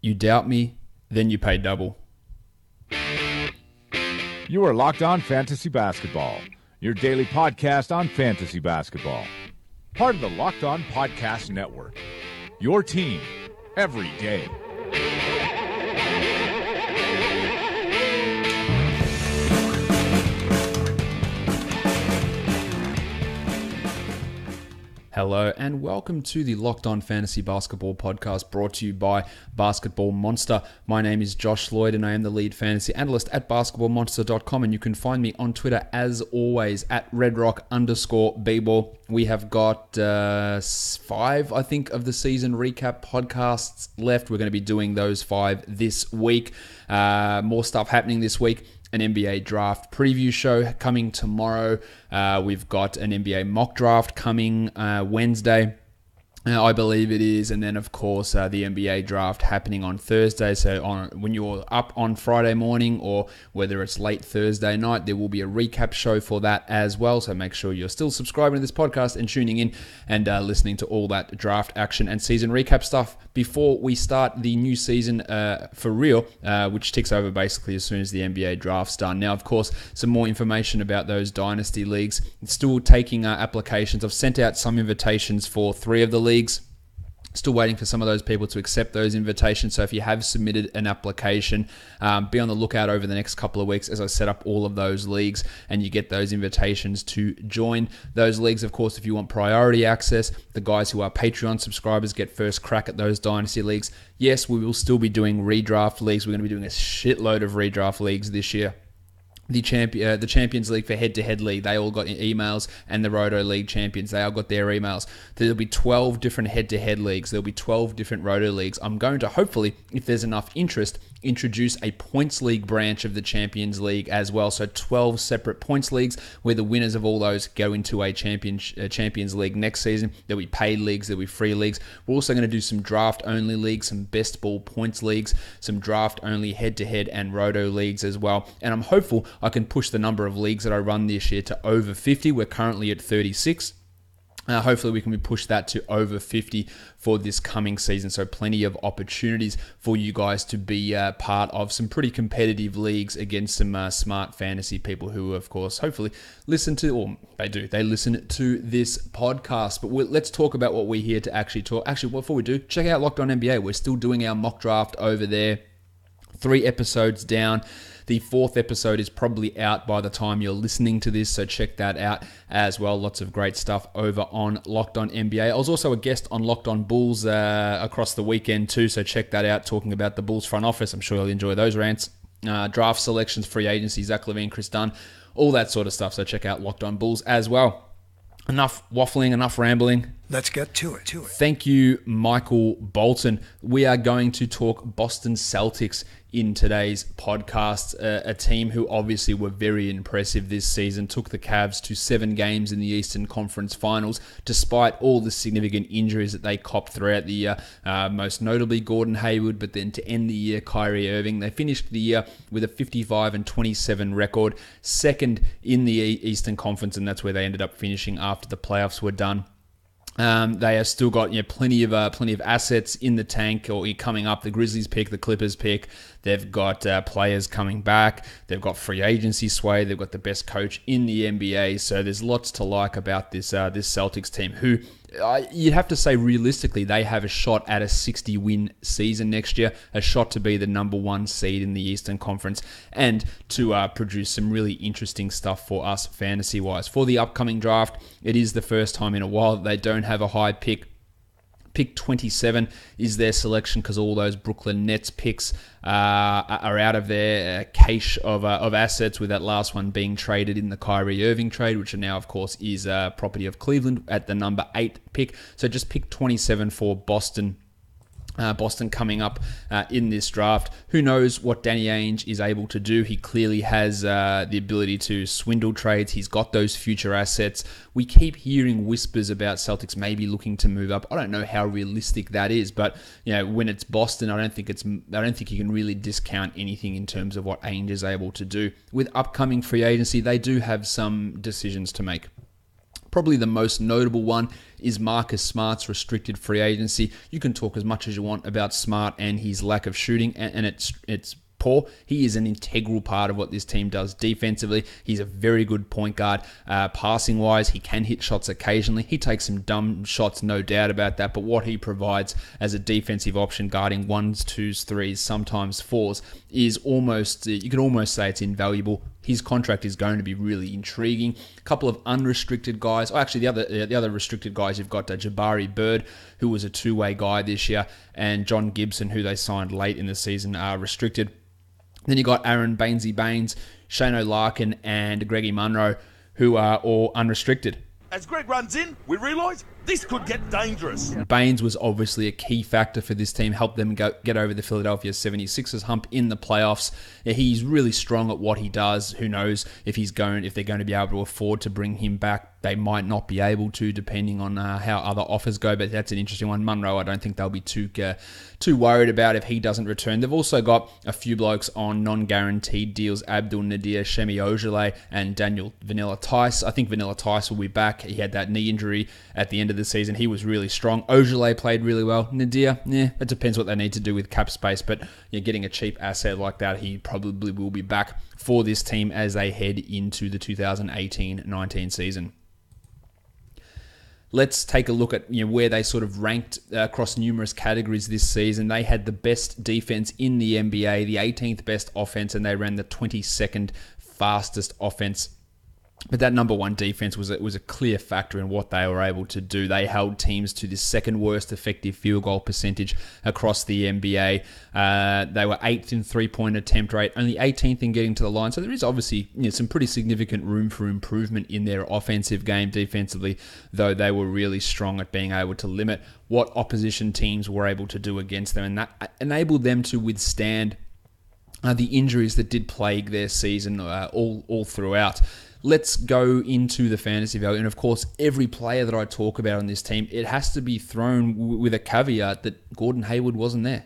You doubt me, then you pay double. You are Locked On Fantasy Basketball, your daily podcast on fantasy basketball. Part of the Locked On Podcast Network, your team every day. Hello and welcome to the Locked On Fantasy Basketball podcast brought to you by Basketball Monster. My name is Josh Lloyd and I am the lead fantasy analyst at basketballmonster.com, and you can find me on Twitter as always at redrock_bball. We have got 5, I think, of the season recap podcasts left. We're going to be doing those 5 this week. More stuff happening this week. An NBA draft preview show coming tomorrow. We've got an NBA mock draft coming Wednesday, I believe it is. And then, of course, the NBA draft happening on Thursday. So when you're up on Friday morning or whether it's late Thursday night, there will be a recap show for that as well. So make sure you're still subscribing to this podcast and tuning in and listening to all that draft action and season recap stuff before we start the new season for real, which ticks over basically as soon as the NBA draft's done. Now, of course, some more information about those dynasty leagues. It's still taking applications. I've sent out some invitations for 3 of the leagues. Still waiting for some of those people to accept those invitations. So if you have submitted an application, be on the lookout over the next couple of weeks as I set up all of those leagues and you get those invitations to join those leagues. Of course, if you want priority access, the guys who are Patreon subscribers get first crack at those dynasty leagues. Yes, we will still be doing redraft leagues. We're going to be doing a shitload of redraft leagues this year. The Champions League for head-to-head league, they all got emails, and the Roto League champions, they all got their emails. There'll be 12 different head-to-head leagues. There'll be 12 different Roto Leagues. I'm going to, hopefully, if there's enough interest, introduce a points league branch of the Champions League as well. So 12 separate points leagues where the winners of all those go into a Champions League next season. There'll be paid leagues, there'll be free leagues. We're also going to do some draft-only leagues, some best ball points leagues, some draft-only head-to-head and Roto leagues as well. And I'm hopeful I can push the number of leagues that I run this year to over 50. We're currently at 36. Hopefully we can push that to over 50 for this coming season. So plenty of opportunities for you guys to be part of some pretty competitive leagues against some smart fantasy people who, of course, hopefully listen to, or they listen to this podcast. But let's talk about what we're here to actually talk. Actually, before we do, check out Locked On NBA. We're still doing our mock draft over there. 3 episodes down. The 4th episode is probably out by the time you're listening to this, so check that out as well. Lots of great stuff over on Locked On NBA. I was also a guest on Locked On Bulls across the weekend too, so check that out, talking about the Bulls front office. I'm sure you'll enjoy those rants. Draft selections, free agency, Zach LaVine, Chris Dunn, all that sort of stuff. So check out Locked On Bulls as well. Enough waffling, enough rambling. Let's get to it. Thank you, Michael Bolton. We are going to talk Boston Celtics in today's podcast, a team who obviously were very impressive this season, took the Cavs to 7 games in the Eastern Conference Finals, despite all the significant injuries that they copped throughout the year, most notably Gordon Hayward, but then to end the year, Kyrie Irving. They finished the year with a 55-27 record, second in the Eastern Conference, and that's where they ended up finishing after the playoffs were done. They have still got plenty of assets in the tank or coming up. The Grizzlies pick, the Clippers pick. They've got players coming back. They've got free agency sway. They've got the best coach in the NBA. So there's lots to like about this Celtics team, who you'd have to say realistically they have a shot at a 60-win season next year, a shot to be the number 1 seed in the Eastern Conference, and to produce some really interesting stuff for us fantasy-wise. For the upcoming draft, it is the first time in a while that they don't have a high pick. Pick 27 is their selection because all those Brooklyn Nets picks are out of their cache of assets, with that last one being traded in the Kyrie Irving trade, which now, of course, is property of Cleveland at the number 8 pick. So just pick 27 for Boston. Boston coming up in this draft. Who knows what Danny Ainge is able to do? He clearly has the ability to swindle trades. He's got those future assets. We keep hearing whispers about Celtics maybe looking to move up. I don't know how realistic that is, but when it's Boston, I don't think you can really discount anything in terms of what Ainge is able to do. With upcoming free agency, they do have some decisions to make. Probably the most notable one is Marcus Smart's restricted free agency. You can talk as much as you want about Smart and his lack of shooting, and it's poor. He is an integral part of what this team does defensively. He's a very good point guard. Passing wise, he can hit shots occasionally. He takes some dumb shots, no doubt about that, but what he provides as a defensive option, guarding 1s, 2s, 3s, sometimes 4s, is almost, you can almost say it's invaluable. His contract is going to be really intriguing. A couple of unrestricted guys. Oh, actually, the other restricted guys, you've got Jabari Bird, who was a two-way guy this year, and John Gibson, who they signed late in the season, are restricted. Then you got Aaron Bainesy Baines, Shane O'Larkin, and Greggy Munro, who are all unrestricted. As Greg runs in, we realise this could get dangerous. Baines was obviously a key factor for this team, helped them get over the Philadelphia 76ers hump in the playoffs. He's really strong at what he does. Who knows if they're going to be able to afford to bring him back. They might not be able to, depending on how other offers go, but that's an interesting one. Munro, I don't think they'll be too worried about if he doesn't return. They've also got a few blokes on non-guaranteed deals, Abdul Nadir, Shemi Ojale, and Daniel Vanilla Tice. I think Vanilla Tice will be back. He had that knee injury at the end of the season. He was really strong. Ojale played really well. Nadir, it depends what they need to do with cap space, but getting a cheap asset like that, he probably will be back for this team as they head into the 2018-19 season. Let's take a look at where they sort of ranked across numerous categories this season. They had the best defense in the NBA, the 18th best offense, and they ran the 22nd fastest offense. But that number one defense was a clear factor in what they were able to do. They held teams to the second worst effective field goal percentage across the NBA. They were 8th in three-point attempt rate, only 18th in getting to the line. So there is obviously some pretty significant room for improvement in their offensive game. Defensively, though, they were really strong at being able to limit what opposition teams were able to do against them, and that enabled them to withstand the injuries that did plague their season all throughout. Let's go into the fantasy value. And of course, every player that I talk about on this team, it has to be thrown with a caveat that Gordon Hayward wasn't there.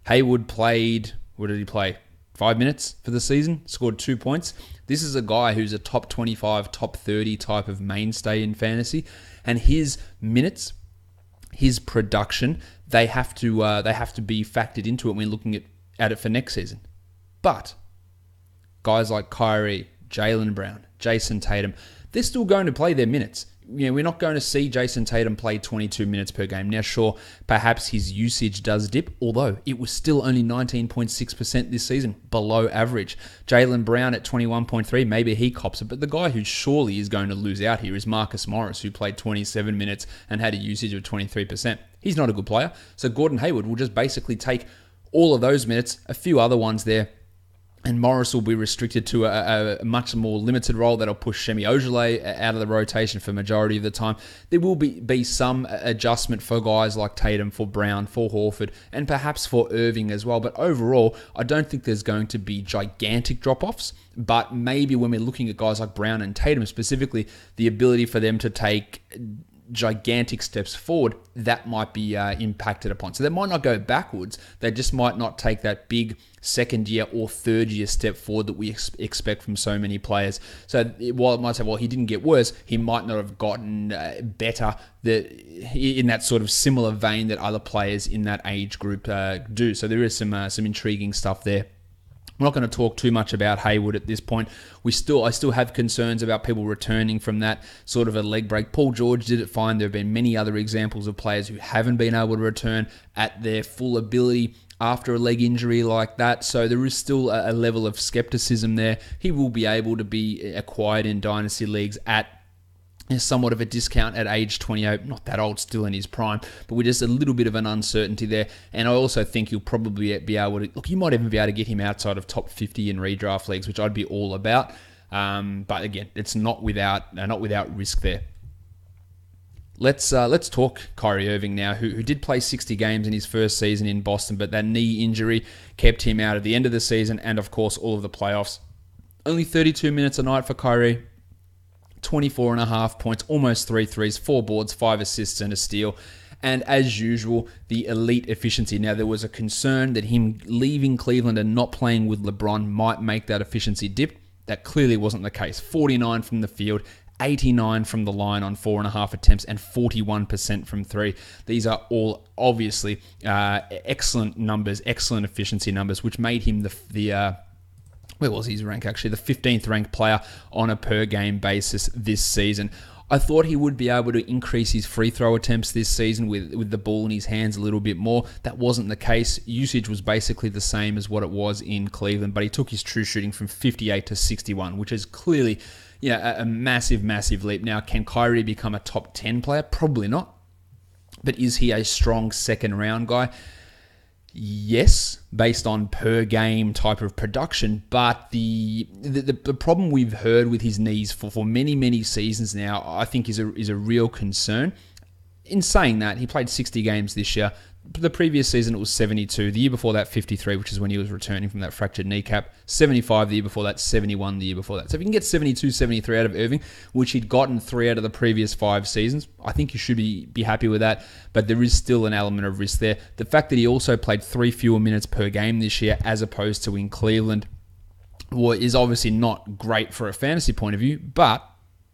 Hayward played, what did he play? 5 minutes for the season, scored 2 points. This is a guy who's a top 25, top 30 type of mainstay in fantasy. And his minutes, his production, they have to be factored into it when looking at it for next season. But guys like Kyrie, Jaylen Brown, Jason Tatum, they're still going to play their minutes. We're not going to see Jason Tatum play 22 minutes per game. Now, sure, perhaps his usage does dip, although it was still only 19.6% this season, below average. Jaylen Brown at 21.3%, maybe he cops it, but the guy who surely is going to lose out here is Marcus Morris, who played 27 minutes and had a usage of 23%. He's not a good player, so Gordon Hayward will just basically take all of those minutes, a few other ones there, and Morris will be restricted to a much more limited role that'll push Shemi Ojale out of the rotation for majority of the time. There will be some adjustment for guys like Tatum, for Brown, for Horford, and perhaps for Irving as well. But overall, I don't think there's going to be gigantic drop-offs. But maybe when we're looking at guys like Brown and Tatum specifically, the ability for them to take gigantic steps forward, that might be impacted upon. So they might not go backwards. They just might not take that big second year or third year step forward that we expect from so many players. So while it might say, well, he didn't get worse, he might not have gotten better in that sort of similar vein that other players in that age group do. So there is some intriguing stuff there. I'm not going to talk too much about Hayward at this point. I still have concerns about people returning from that sort of a leg break. Paul George did it fine. There have been many other examples of players who haven't been able to return at their full ability after a leg injury like that. So there is still a level of skepticism there. He will be able to be acquired in dynasty leagues at somewhat of a discount at age 28, not that old, still in his prime, but with just a little bit of an uncertainty there. And I also think you'll probably be able to, you might even be able to get him outside of top 50 in redraft leagues, which I'd be all about. But again, it's not without risk there. Let's talk Kyrie Irving now, who did play 60 games in his first season in Boston, but that knee injury kept him out at the end of the season and, of course, all of the playoffs. Only 32 minutes a night for Kyrie. 24.5 points, almost 3 threes, 4 boards, 5 assists and a steal. And as usual, the elite efficiency. Now, there was a concern that him leaving Cleveland and not playing with LeBron might make that efficiency dip. That clearly wasn't the case. 49 from the field, 89 from the line on 4.5 attempts, and 41% from 3. These are all obviously excellent numbers, excellent efficiency numbers, which made him where was his rank actually? The 15th ranked player on a per game basis this season. I thought he would be able to increase his free throw attempts this season with the ball in his hands a little bit more. That wasn't the case. Usage was basically the same as what it was in Cleveland, but he took his true shooting from 58 to 61, which is clearly a massive, massive leap. Now, can Kyrie become a top 10 player? Probably not. But is he a strong second round guy? Yes, based on per game type of production, but the problem we've heard with his knees for many, many seasons now, I think is a real concern. In saying that, he played 60 games this year. The previous season it was 72. The year before that, 53, which is when he was returning from that fractured kneecap. 75 the year before that, 71 the year before that. So if you can get 72, 73 out of Irving, which he'd gotten 3 out of the previous 5 seasons, I think you should be happy with that. But there is still an element of risk there. The fact that he also played 3 fewer minutes per game this year as opposed to in Cleveland is obviously not great for a fantasy point of view, but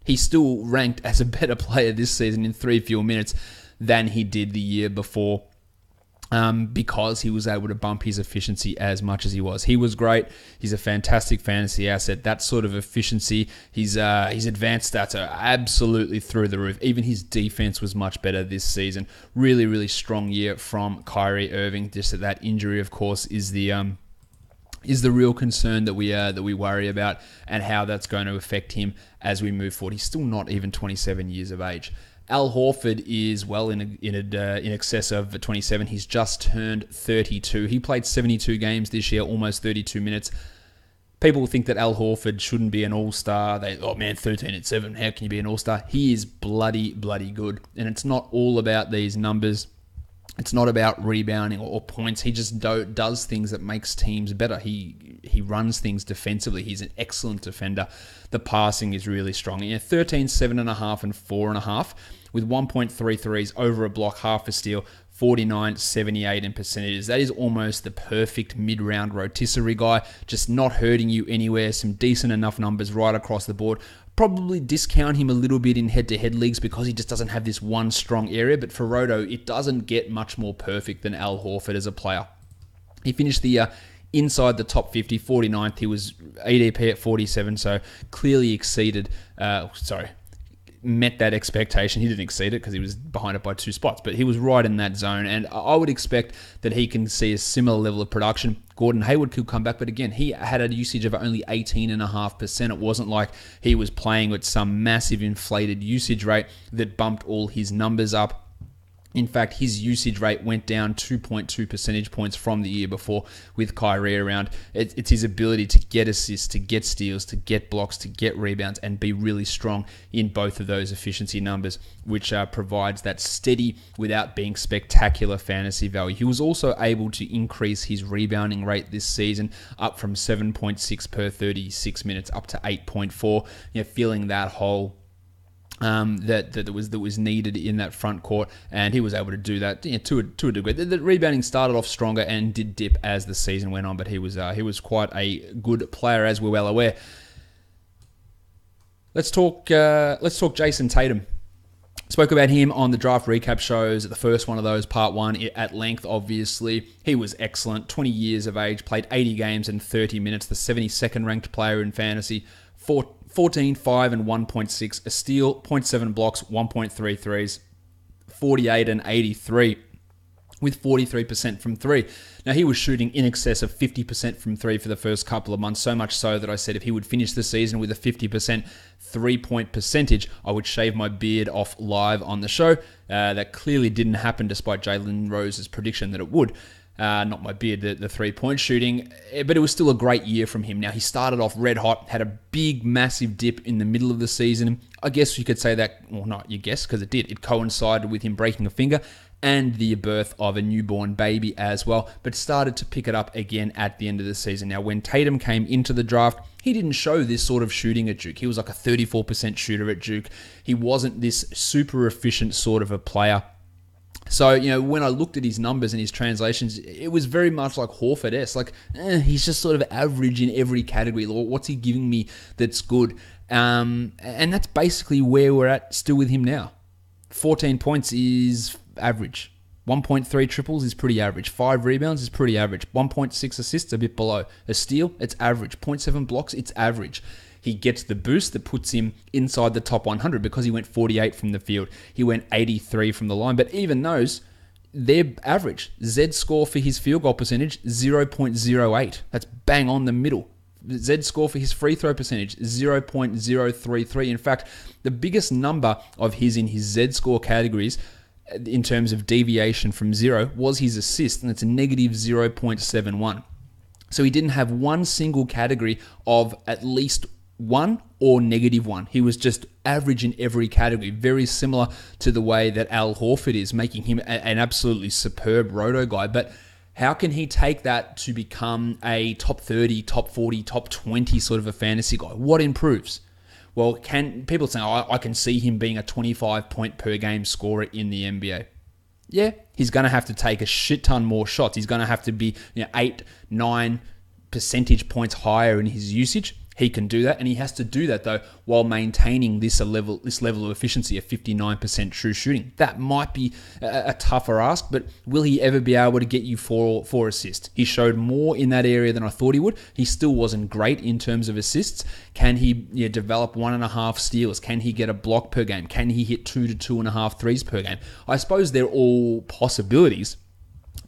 he's still ranked as a better player this season in 3 fewer minutes than he did the year before. Because he was able to bump his efficiency as much as he was. He was great. He's a fantastic fantasy asset. That sort of efficiency, his advanced stats are absolutely through the roof. Even his defense was much better this season. Really, really strong year from Kyrie Irving. Just that injury, of course, is the real concern that we worry about, and how that's going to affect him as we move forward. He's still not even 27 years of age. Al Horford is well in excess of 27. He's just turned 32. He played 72 games this year, almost 32 minutes. People think that Al Horford shouldn't be an all-star. 13-7, how can you be an all-star? He is bloody good. And it's not all about these numbers. It's not about rebounding or points. He just does things that makes teams better. He runs things defensively. He's an excellent defender. The passing is really strong. 13, 7.5, and 4.5 with 1.3 threes, over a block, half a steal, 49, 78 in percentages. That is almost the perfect mid-round rotisserie guy, just not hurting you anywhere. Some decent enough numbers right across the board. Probably discount him a little bit in head-to-head leagues because he just doesn't have this one strong area. But for Roto, it doesn't get much more perfect than Al Horford as a player. He finished the year inside the top 50, 49th. He was ADP at 47, so clearly met that expectation. He didn't exceed it because he was behind it by 2 spots, but he was right in that zone, and I would expect that he can see a similar level of production. Gordon Hayward could come back, but again, he had a usage of only 18.5%. It wasn't like he was playing with some massive inflated usage rate that bumped all his numbers up. In fact, his usage rate went down 2.2 percentage points from the year before with Kyrie around. It's his ability to get assists, to get steals, to get blocks, to get rebounds, and be really strong in both of those efficiency numbers, which provides that steady without being spectacular fantasy value. He was also able to increase his rebounding rate this season up from 7.6 per 36 minutes up to 8.4, filling that hole that was needed in that front court, and he was able to do that to a degree. The rebounding started off stronger and did dip as the season went on, but he was quite a good player, as we're well aware. Let's talk Jason Tatum. Spoke about him on the draft recap shows, the first one of those, part 1, at length, obviously. He was excellent, 20 years of age, played 80 games in 30 minutes, the 72nd ranked player in fantasy, 14, 5, and 1.6, a steal, 0.7 blocks, 1.3 threes, 48 and 83, with 43% from 3. Now, he was shooting in excess of 50% from 3 for the first couple of months, so much so that I said if he would finish the season with a 50% three-point percentage, I would shave my beard off live on the show. That clearly didn't happen despite Jalen Rose's prediction that it would. Not my beard, the three-point shooting, but it was still a great year from him. Now, he started off red hot, had a big, massive dip in the middle of the season. I guess you could say that, well, not you guess, because it did. It coincided with him breaking a finger and the birth of a newborn baby as well, but started to pick it up again at the end of the season. Now, when Tatum came into the draft, he didn't show this sort of shooting at Duke. He was like a 34% shooter at Duke. He wasn't this super efficient sort of a player. So, when I looked at his numbers and his translations, it was very much like Horford-esque. Like, he's just sort of average in every category. What's he giving me that's good? And that's basically where we're at still with him now. 14 points is average. 1.3 triples is pretty average. 5 rebounds is pretty average. 1.6 assists, a bit below. A steal, it's average. 0.7 blocks, it's average. He gets the boost that puts him inside the top 100 because he went 48 from the field. He went 83 from the line. But even those, they're average. Z score for his field goal percentage, 0.08. That's bang on the middle. Z score for his free throw percentage, 0.033. In fact, the biggest number of his in his Z score categories in terms of deviation from zero was his assist, and it's a negative 0.71. So he didn't have one single category of at least 1 or negative 1. He was just average in every category, very similar to the way that Al Horford is, making him an absolutely superb roto guy. But how can he take that to become a top 30, top 40, top 20 sort of a fantasy guy? What improves? Well, people say, I can see him being a 25 point per game scorer in the NBA. Yeah, he's going to have to take a shit ton more shots. He's going to have to be 8, 9 percentage points higher in his usage. He can do that, and he has to do that, though, while maintaining this level of efficiency of 59% true shooting. That might be a tougher ask, but will he ever be able to get you four assists? He showed more in that area than I thought he would. He still wasn't great in terms of assists. Can he develop 1.5 steals? Can he get a block per game? Can he hit 2 to 2.5 threes per game? I suppose they're all possibilities.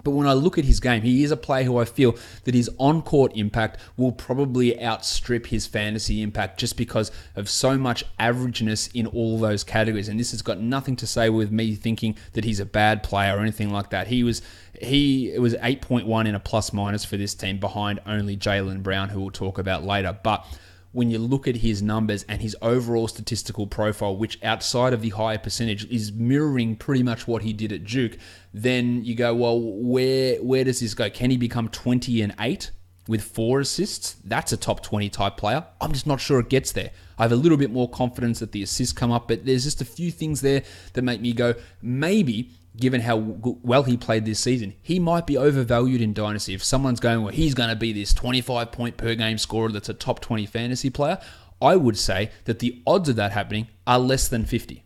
But when I look at his game, he is a player who I feel that his on-court impact will probably outstrip his fantasy impact just because of so much averageness in all those categories. And this has got nothing to say with me thinking that he's a bad player or anything like that. It was 8.1 in a plus-minus for this team behind only Jaylen Brown, who we'll talk about later. But when you look at his numbers and his overall statistical profile, which outside of the higher percentage is mirroring pretty much what he did at Duke, then you go, well, where does this go? Can he become 20-8 with 4 assists? That's a top 20 type player. I'm just not sure it gets there. I have a little bit more confidence that the assists come up, but there's just a few things there that make me go, maybe, given how well he played this season, he might be overvalued in Dynasty. If someone's going, well, he's going to be this 25 point per game scorer that's a top 20 fantasy player, I would say that the odds of that happening are less than 50.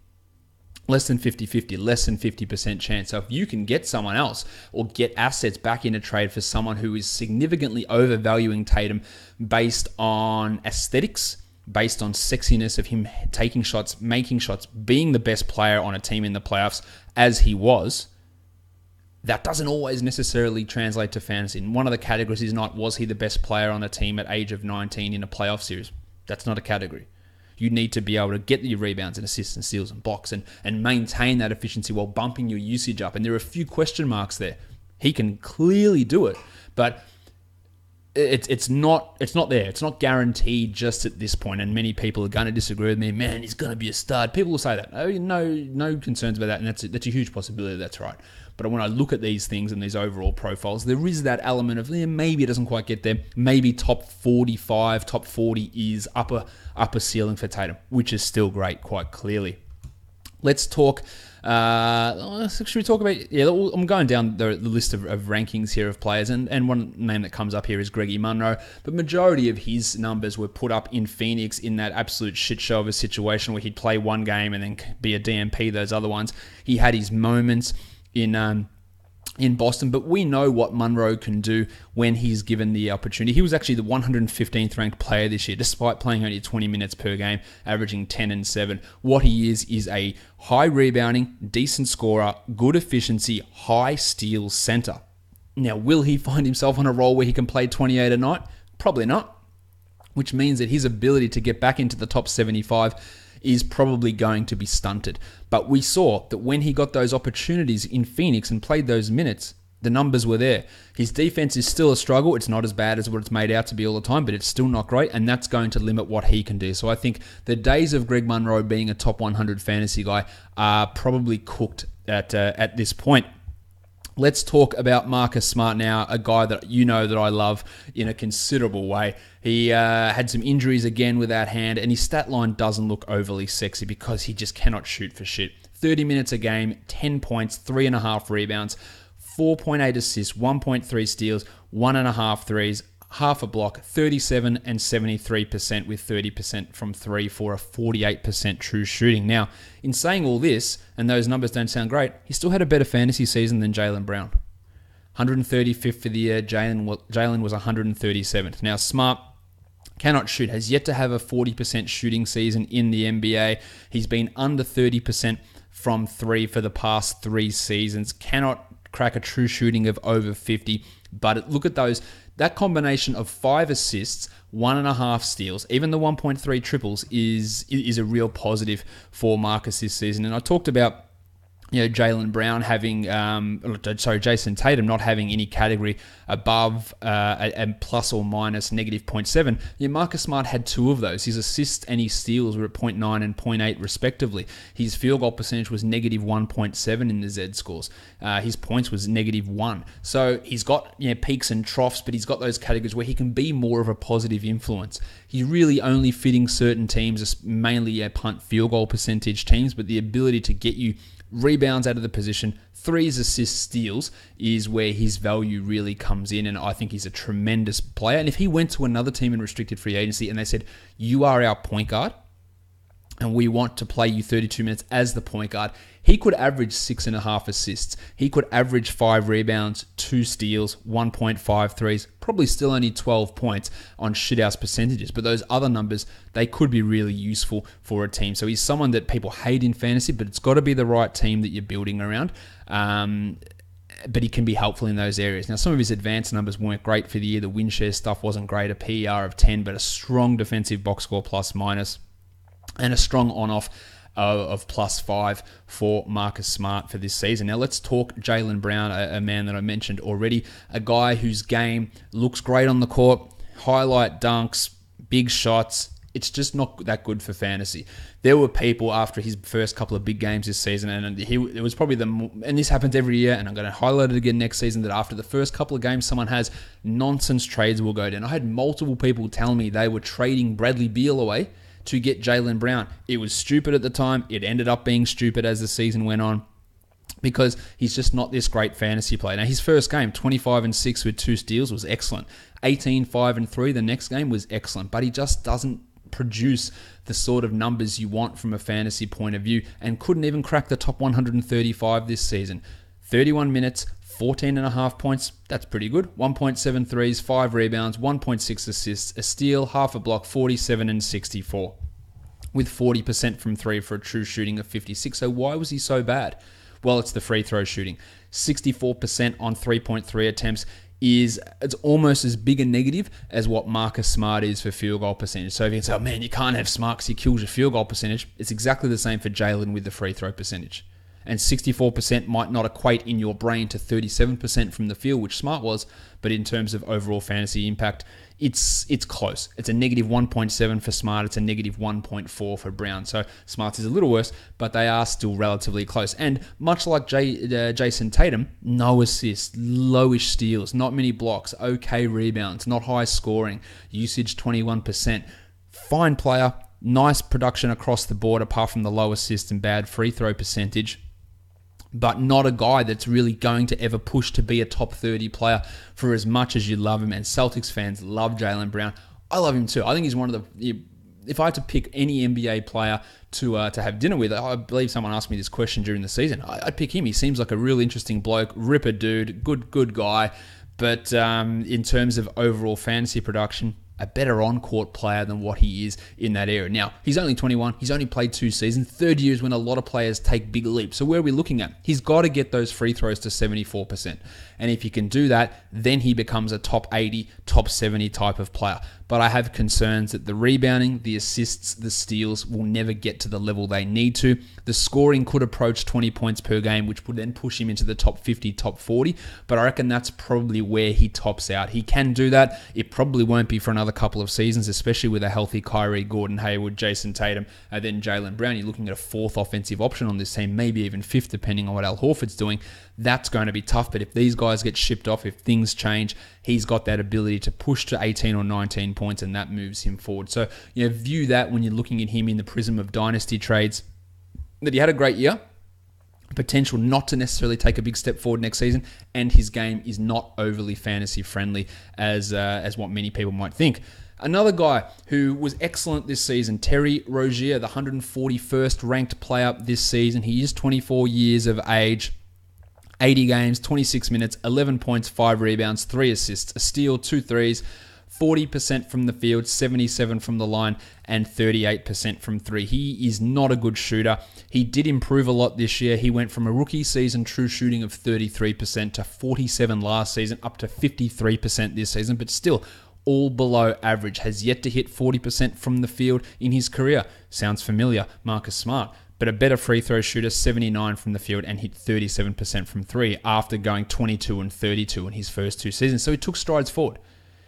Less than 50-50, less than 50% chance. So if you can get someone else or get assets back in a trade for someone who is significantly overvaluing Tatum based on aesthetics, based on sexiness of him taking shots, making shots, being the best player on a team in the playoffs as he was, that doesn't always necessarily translate to fantasy. And one of the categories is not, was he the best player on a team at age of 19 in a playoff series? That's not a category. You need to be able to get your rebounds and assists and steals and blocks and maintain that efficiency while bumping your usage up. And there are a few question marks there. He can clearly do it, but it's not there. It's not guaranteed just at this point, and many people are going to disagree with me. Man, he's going to be a stud. People will say that. Oh, no concerns about that, and that's a huge possibility. That's right. But when I look at these things and these overall profiles, there is that element of maybe it doesn't quite get there. Maybe top 45, top 40 is upper ceiling for Tatum, which is still great, quite clearly. Let's talk. Should we talk about? Yeah, I'm going down the list of rankings here of players, and one name that comes up here is Greggy Monroe. But majority of his numbers were put up in Phoenix in that absolute shit show of a situation where he'd play one game and then be a DMP those other ones. He had his moments in Boston, but we know what Monroe can do when he's given the opportunity. He was actually the 115th ranked player this year, despite playing only 20 minutes per game, averaging 10 and 7. What he is a high rebounding, decent scorer, good efficiency, high steal center. Now, will he find himself on a role where he can play 28 a night? Probably not, which means that his ability to get back into the top 75 is probably going to be stunted. But we saw that when he got those opportunities in Phoenix and played those minutes, the numbers were there. His defense is still a struggle. It's not as bad as what it's made out to be all the time, but it's still not great, and that's going to limit what he can do. So I think the days of Greg Monroe being a top 100 fantasy guy are probably cooked at this point. Let's talk about Marcus Smart now, a guy that that I love in a considerable way. He had some injuries again with that hand, and his stat line doesn't look overly sexy because he just cannot shoot for shit. 30 minutes a game, 10 points, 3.5 rebounds, 4.8 assists, 1.3 steals, 1.5 threes, half a block, 37 and 73% with 30% from three for a 48% true shooting. Now, in saying all this, and those numbers don't sound great, he still had a better fantasy season than Jaylen Brown. 135th for the year, Jaylen was 137th. Now, Smart cannot shoot, has yet to have a 40% shooting season in the NBA. He's been under 30% from three for the past 3 seasons. Cannot crack a true shooting of over 50. But look at those. That combination of 5 assists, 1.5 steals, even the 1.3 triples is a real positive for Marcus this season. And I talked about Jaylen Brown having, Jason Tatum not having any category above and plus or minus negative 0.7. Marcus Smart had 2 of those. His assists and his steals were at 0.9 and 0.8 respectively. His field goal percentage was negative 1.7 in the Z scores. His points was negative 1. So he's got peaks and troughs, but he's got those categories where he can be more of a positive influence. He's really only fitting certain teams, mainly punt field goal percentage teams, but the ability to get you rebounds out of the position, 3s, assists, steals is where his value really comes in, and I think he's a tremendous player. And if he went to another team in restricted free agency and they said, you are our point guard and we want to play you 32 minutes as the point guard, he could average 6.5 assists. He could average 5 rebounds, 2 steals, 1.5 threes, probably still only 12 points on shithouse percentages. But those other numbers, they could be really useful for a team. So he's someone that people hate in fantasy, but it's got to be the right team that you're building around. But he can be helpful in those areas. Now, some of his advanced numbers weren't great for the year. The win share stuff wasn't great. A PER of 10, but a strong defensive box score plus minus, and a strong on-off of +5 for Marcus Smart for this season. Now let's talk Jaylen Brown, a man that I mentioned already, a guy whose game looks great on the court, highlight dunks, big shots. It's just not that good for fantasy. There were people after his first couple of big games this season, and it was probably and this happens every year, and I'm going to highlight it again next season, that after the first couple of games someone has, nonsense trades will go down. I had multiple people tell me they were trading Bradley Beal away to get Jaylen Brown. It was stupid at the time. It ended up being stupid as the season went on, because he's just not this great fantasy player. Now, his first game, 25-6 with 2 steals, was excellent. 18-5-3 the next game was excellent, but he just doesn't produce the sort of numbers you want from a fantasy point of view, and couldn't even crack the top 135 this season. 31 minutes, 14.5 points, that's pretty good. 1.7 threes, 5 rebounds, 1.6 assists, a steal, half a block, 47 and 64. With 40% from 3 for a true shooting of 56. So why was he so bad? Well, it's the free throw shooting. 64% on 3.3 attempts it's almost as big a negative as what Marcus Smart is for field goal percentage. So if you can say, oh man, you can't have Smart because he kills your field goal percentage, it's exactly the same for Jaylen with the free throw percentage. And 64% might not equate in your brain to 37% from the field, which Smart was, but in terms of overall fantasy impact, it's close. It's a negative 1.7 for Smart. It's a negative 1.4 for Brown. So Smart's is a little worse, but they are still relatively close. And much like Jason Tatum, no assists, lowish steals, not many blocks, okay rebounds, not high scoring, usage 21%. Fine player, nice production across the board apart from the low assist and bad free throw percentage, but not a guy that's really going to ever push to be a top 30 player for as much as you love him. And Celtics fans love Jaylen Brown. I love him too. I think he's one of the... If I had to pick any NBA player to have dinner with, I believe someone asked me this question during the season, I'd pick him. He seems like a real interesting bloke, ripper dude, good guy. But in terms of overall fantasy production, a better on-court player than what he is in that area. Now, he's only 21. He's only played 2 seasons. Third year is when a lot of players take big leaps. So where are we looking at? He's got to get those free throws to 74%. And if he can do that, then he becomes a top 80, top 70 type of player. But I have concerns that the rebounding, the assists, the steals will never get to the level they need to. The scoring could approach 20 points per game, which would then push him into the top 50, top 40. But I reckon that's probably where he tops out. He can do that. It probably won't be for another couple of seasons, especially with a healthy Kyrie, Gordon Hayward, Jason Tatum, and then Jaylen Brown. You're looking at a 4th offensive option on this team, maybe even 5th, depending on what Al Horford's doing. That's going to be tough. But if these guys get shipped off, if things change, he's got that ability to push to 18 or 19 points, and that moves him forward. So, view that when you're looking at him in the prism of dynasty trades, that he had a great year. potential not to necessarily take a big step forward next season, and his game is not overly fantasy friendly as what many people might think. Another guy who was excellent this season, Terry Rozier, the 141st ranked player this season. He is 24 years of age, 80 games, 26 minutes, 11 points, 5 rebounds, 3 assists, a steal, 2 threes, 40% from the field, 77% from the line, and 38% from 3. He is not a good shooter. He did improve a lot this year. He went from a rookie season true shooting of 33% to 47% last season, up to 53% this season, but still all below average. Has yet to hit 40% from the field in his career. Sounds familiar, Marcus Smart. But a better free throw shooter, 79% from the field, and hit 37% from 3 after going 22 and 32 in his first 2 seasons. So he took strides forward.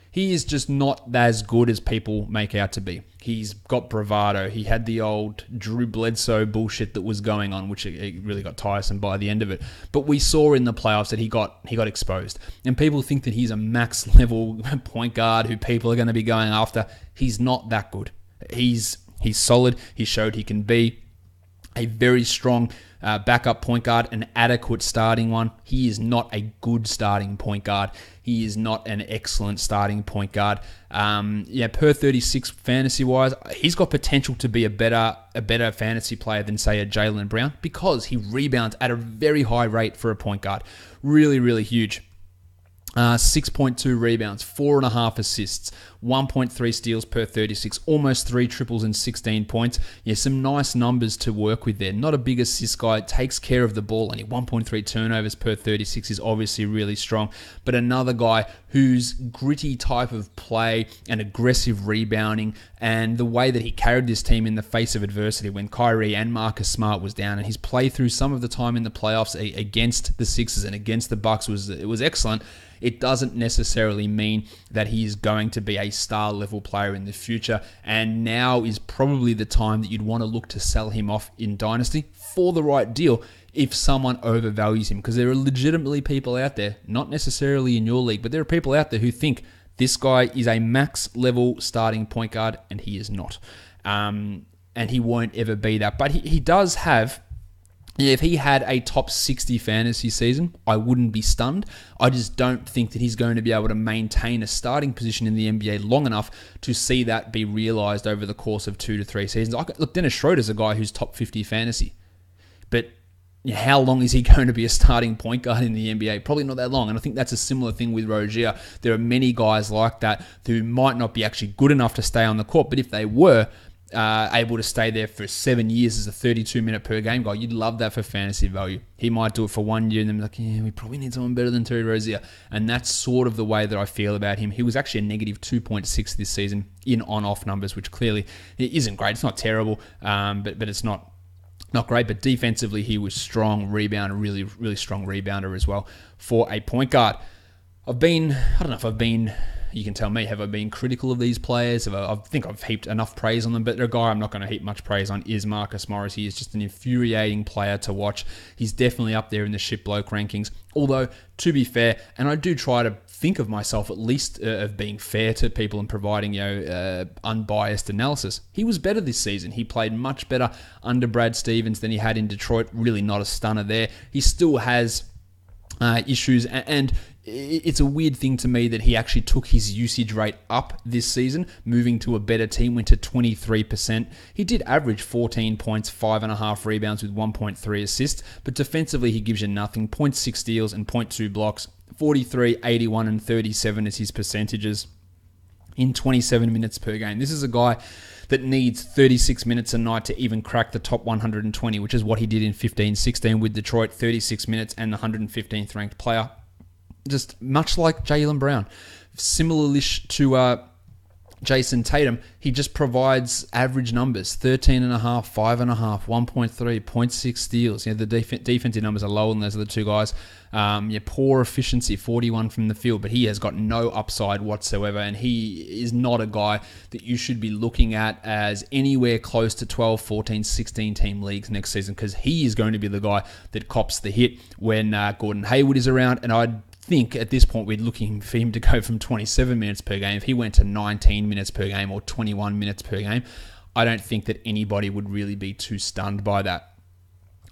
He is just not as good as people make out to be. He's got bravado. He had the old Drew Bledsoe bullshit that was going on, which it really got tiresome by the end of it. But we saw in the playoffs that he got exposed. And people think that he's a max level point guard who people are going to be going after. He's not that good. He's solid. He showed he can be a very strong backup point guard, an adequate starting one. He is not a good starting point guard. He is not an excellent starting point guard. Per 36 fantasy-wise, he's got potential to be a better fantasy player than, say, a Jaylen Brown because he rebounds at a very high rate for a point guard. Really, really huge. 6.2 rebounds, 4.5 assists, 1.3 steals per 36, almost 3 triples and 16 points. Yeah, some nice numbers to work with there. Not a big assist guy, takes care of the ball, and 1.3 turnovers per 36 is obviously really strong. But another guy whose gritty type of play and aggressive rebounding and the way that he carried this team in the face of adversity when Kyrie and Marcus Smart was down, and his play through some of the time in the playoffs against the Sixers and against the Bucks was excellent. It doesn't necessarily mean that he is going to be a star level player in the future, and now is probably the time that you'd want to look to sell him off in Dynasty for the right deal if someone overvalues him, because there are legitimately people out there, not necessarily in your league, but there are people out there who think this guy is a max level starting point guard, and he is not. And he won't ever be that. But he does have... Yeah, if he had a top 60 fantasy season, I wouldn't be stunned. I just don't think that he's going to be able to maintain a starting position in the NBA long enough to see that be realized over the course of 2 to 3 seasons. Look, Dennis Schroeder's a guy who's top 50 fantasy. But how long is he going to be a starting point guard in the NBA? Probably not that long. And I think that's a similar thing with Rozier. There are many guys like that who might not be actually good enough to stay on the court, but if they were able to stay there for 7 years as a 32-minute per game guy, you'd love that for fantasy value. He might do it for 1 year and then be like, yeah, we probably need someone better than Terry Rozier. And that's sort of the way that I feel about him. He was actually a negative 2.6 this season in on-off numbers, which clearly isn't great. It's not terrible, but it's not great. But defensively, he was strong rebounder, really, really strong rebounder as well for a point guard. You can tell me, have I been critical of these players? I think I've heaped enough praise on them, but a guy I'm not going to heap much praise on is Marcus Morris. He is just an infuriating player to watch. He's definitely up there in the shit bloke rankings. Although, to be fair, and I do try to think of myself at least of being fair to people and providing unbiased analysis. He was better this season. He played much better under Brad Stevens than he had in Detroit. Really not a stunner there. He still has issues, and it's a weird thing to me that he actually took his usage rate up this season, moving to a better team, went to 23%. He did average 14 points, 5.5 rebounds with 1.3 assists, but defensively he gives you nothing. 0.6 steals and 0.2 blocks. 43, 81, and 37 is his percentages in 27 minutes per game. This is a guy that needs 36 minutes a night to even crack the top 120, which is what he did in 15-16 with Detroit, 36 minutes and the 115th ranked player. Just much like Jaylen Brown. Similarly to Jason Tatum, he just provides average numbers, 13.5, 5.5, 1.3, 0.6 steals. The defensive numbers are lower than those other two guys. Poor efficiency, 41 from the field, but he has got no upside whatsoever, and he is not a guy that you should be looking at as anywhere close to 12, 14, 16 team leagues next season, because he is going to be the guy that cops the hit when Gordon Hayward is around, and I think at this point we're looking for him to go from 27 minutes per game. If he went to 19 minutes per game or 21 minutes per game, I don't think that anybody would really be too stunned by that.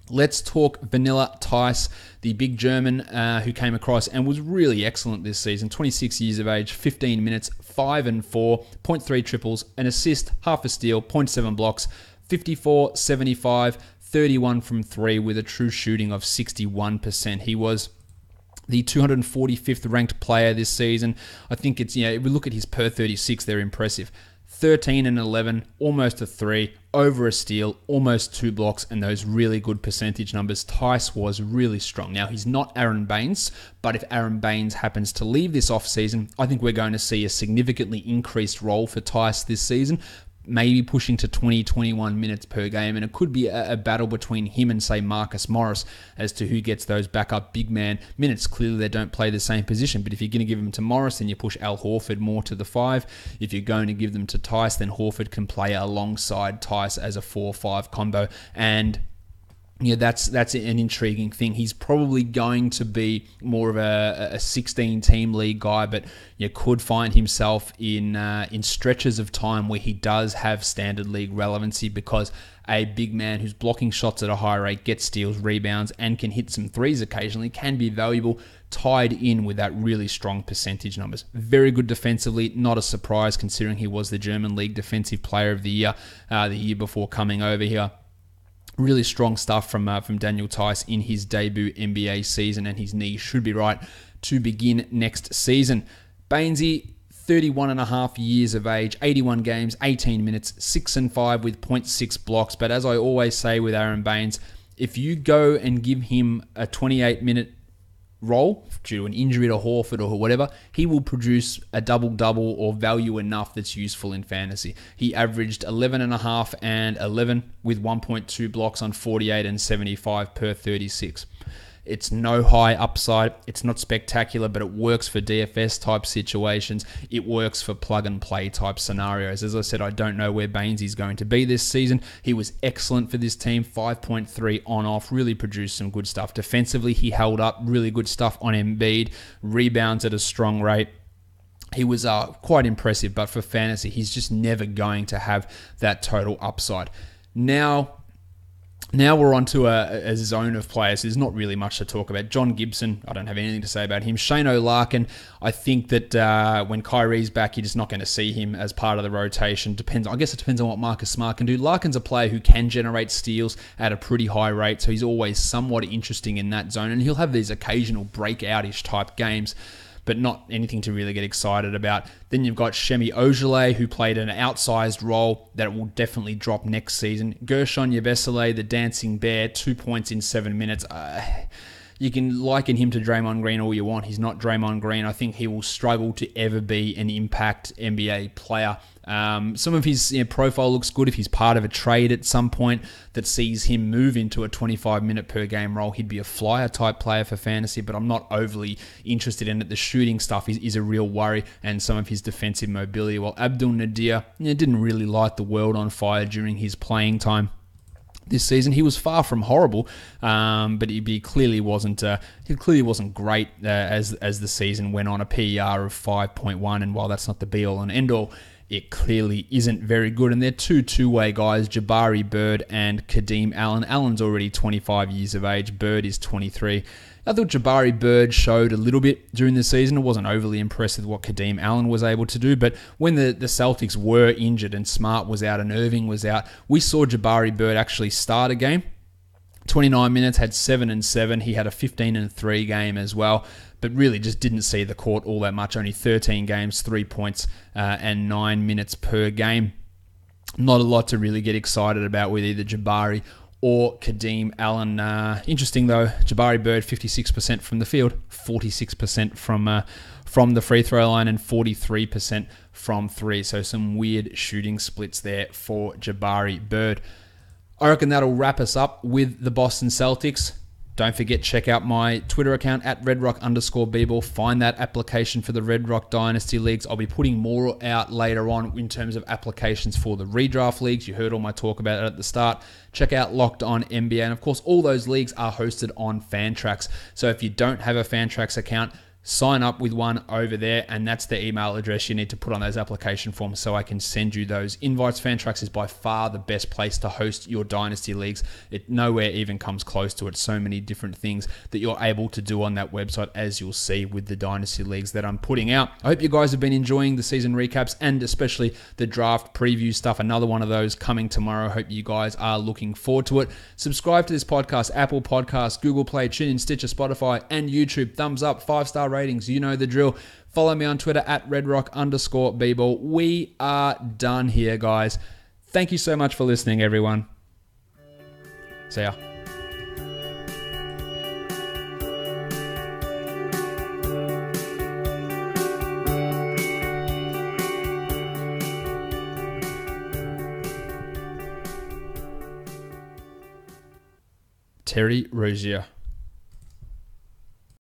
Let's talk Vanilla Theis, the big German who came across and was really excellent this season. 26 years of age, 15 minutes, 5 and 4, 0.3 triples, an assist, half a steal, 0.7 blocks, 54, 75, 31 from 3 with a true shooting of 61%. He was the 245th ranked player this season. I think it's, if we look at his per 36, they're impressive. 13 and 11, almost a 3, over a steal, almost 2 blocks, and those really good percentage numbers. Theis was really strong. Now, he's not Aaron Baines, but if Aaron Baines happens to leave this offseason, I think we're going to see a significantly increased role for Theis this season, maybe pushing to 20, 21 minutes per game, and it could be a battle between him and, say, Marcus Morris as to who gets those backup big man minutes. Clearly, they don't play the same position, but if you're going to give them to Morris, then you push Al Horford more to the 5. If you're going to give them to Theis, then Horford can play alongside Theis as a 4-5 combo, and that's an intriguing thing. He's probably going to be more of a 16-team league guy, but you could find himself in stretches of time where he does have standard league relevancy because a big man who's blocking shots at a high rate, gets steals, rebounds, and can hit some threes occasionally can be valuable, tied in with that really strong percentage numbers. Very good defensively, not a surprise considering he was the German League Defensive Player of the Year the year before coming over here. Really strong stuff from Daniel Theis in his debut NBA season, and his knee should be right to begin next season. Bainesy, 31 and a half years of age, 81 games, 18 minutes, 6 and 5 with 0.6 blocks. But as I always say with Aaron Baines, if you go and give him a 28-minute role due to an injury to Horford or whatever, he will produce a double-double or value enough that's useful in fantasy. He averaged 11.5 and 11 with 1.2 blocks on 48 and 75 per 36. It's no high upside. It's not spectacular, but it works for DFS type situations. It works for plug and play type scenarios. As I said, I don't know where Baines is going to be this season. He was excellent for this team, 5.3 on off, really produced some good stuff. Defensively, he held up, really good stuff on Embiid, rebounds at a strong rate. He was quite impressive, but for fantasy, he's just never going to have that total upside. Now we're on to a zone of players. There's not really much to talk about. John Gibson, I don't have anything to say about him. Shane O'Larkin, I think that when Kyrie's back, you're just not going to see him as part of the rotation. I guess it depends on what Marcus Smart can do. Larkin's a player who can generate steals at a pretty high rate, so he's always somewhat interesting in that zone, and he'll have these occasional breakout-ish type games, but not anything to really get excited about. Then you've got Shemi Ojeleye, who played an outsized role that will definitely drop next season. Gershon Yabusele, the dancing bear, 2 points in 7 minutes. You can liken him to Draymond Green all you want. He's not Draymond Green. I think he will struggle to ever be an impact NBA player. Some of his profile looks good if he's part of a trade at some point that sees him move into a 25-minute per game role. He'd be a flyer type player for fantasy, but I'm not overly interested in it. The shooting stuff is a real worry, and some of his defensive mobility. While Abdul Nadir didn't really light the world on fire during his playing time this season, he was far from horrible, but he clearly wasn't great as the season went on. A PER of 5.1, and while that's not the be all and end all, it clearly isn't very good. And they're two-way guys, Jabari Bird and Kadeem Allen. Allen's already 25 years of age. Bird is 23. I thought Jabari Bird showed a little bit during the season. It wasn't overly impressed with what Kadeem Allen was able to do, but when the Celtics were injured and Smart was out and Irving was out, we saw Jabari Bird actually start a game. 29 minutes, had 7 and 7. He had a 15 and 3 game as well, but really just didn't see the court all that much. Only 13 games, 3 points, and 9 minutes per game. Not a lot to really get excited about with either Jabari or Kadeem Allen. Interesting though, Jabari Bird 56% from the field, 46% from the free throw line, and 43% from 3. So some weird shooting splits there for Jabari Bird. I reckon that'll wrap us up with the Boston Celtics. Don't forget, check out my Twitter account at redrock_bball. Find that application for the Red Rock Dynasty Leagues. I'll be putting more out later on in terms of applications for the redraft leagues. You heard all my talk about it at the start. Check out Locked On NBA. And of course, all those leagues are hosted on Fantrax. So if you don't have a Fantrax account, sign up with one over there, and that's the email address you need to put on those application forms so I can send you those invites. Fantrax is by far the best place to host your Dynasty leagues. It nowhere even comes close to it. So many different things that you're able to do on that website, as you'll see with the Dynasty leagues that I'm putting out. I hope you guys have been enjoying the season recaps and especially the draft preview stuff. Another one of those coming tomorrow. Hope you guys are looking forward to it. Subscribe to this podcast, Apple Podcasts, Google Play, TuneIn, Stitcher, Spotify, and YouTube. Thumbs up, 5-star ratings. You know the drill. Follow me on Twitter at redrock_bball. We are done here, guys. Thank you so much for listening, everyone. See ya. Terry Rozier.